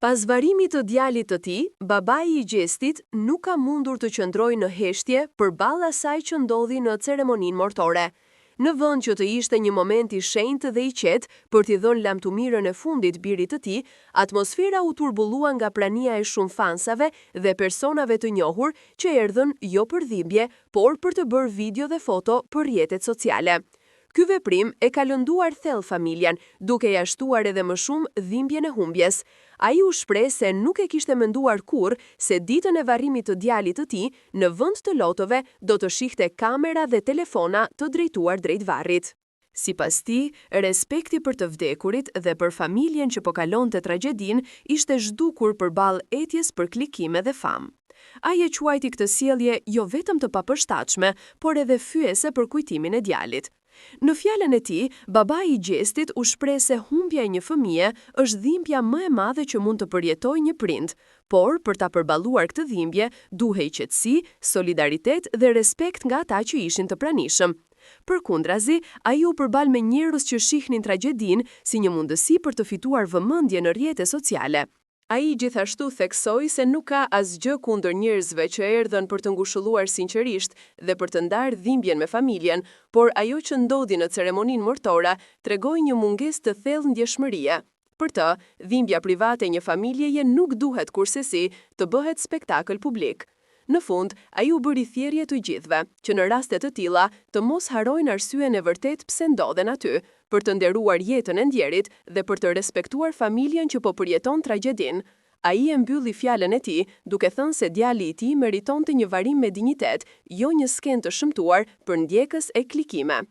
Pas varimit të djalit të tij, babai I Gjestit nuk ka mundur të qëndrojë në heshtje përballë asaj që ndodhi në ceremoninë martore. Në vend që të ishte një moment I shenjtë dhe I qetë për t'i dhënë lamtumirën e fundit birit të tij, atmosfera u turbullua nga prania e shumë fansave dhe personave të njohur që erdhën jo për dhimbje, por për të bërë video dhe foto për rrjetet sociale. Ky veprim e ka lënduar thellë familjen, duke ja shtuar edhe më shumë dhimbjen e humbjes. Ai u shpreh se nuk e kishte menduar kurrë se ditën e varrimit të djalit të tij, në vend të lotove, do të shihte kamera dhe telefona të drejtuar drejt varrit. Sipas tij, respekti për të vdekurit dhe për familjen që po kalonte tragjedinë ishte zhdukur përballë etjes për klikime dhe famë. Ai e quajti këtë sjellje jo vetëm të papërshtatshme, por edhe fyese për kujtimin e djalit. Në fjalën e tij, babai I Gjestit u shpreh se humbja e një fëmie është dhimbja më e madhe që mund të përjetojë një prind, por për ta përballuar këtë dhimbje, duhej qetësi, solidaritet dhe respekt nga ata që ishin të pranishëm. Përkundrazi, ai u përball me njerëz që shihnin tragjedinë si një mundësi për të fituar vëmendje në rrjetet sociale. Ai gjithashtu theksoi se nuk ka asgjë kundër njerëzve që erdhën për të ngushëlluar sinqerisht dhe për të ndarë dhimbjen me familjen, por ajo që ndodhi në ceremoninë martore tregoi një mungesë të thellë ndjeshmërie. Për të, dhimbja private e një familjeje nuk duhet kurrësisi të bëhet spektakël publik. Në fund, ai u bëri thjerrje të gjithëve, që në raste të tilla të mos harojnë arsyeën e vërtet pse ndodhen aty, për të nderuar jetën e ndjerit dhe për të respektuar familjen që po përjeton tragjedinë. Ai e mbylli fjalën e tij duke thënë se djali I tij meritonte një varim me dinjitet, jo një skenë të shëmtuar për ndjekës e klikime.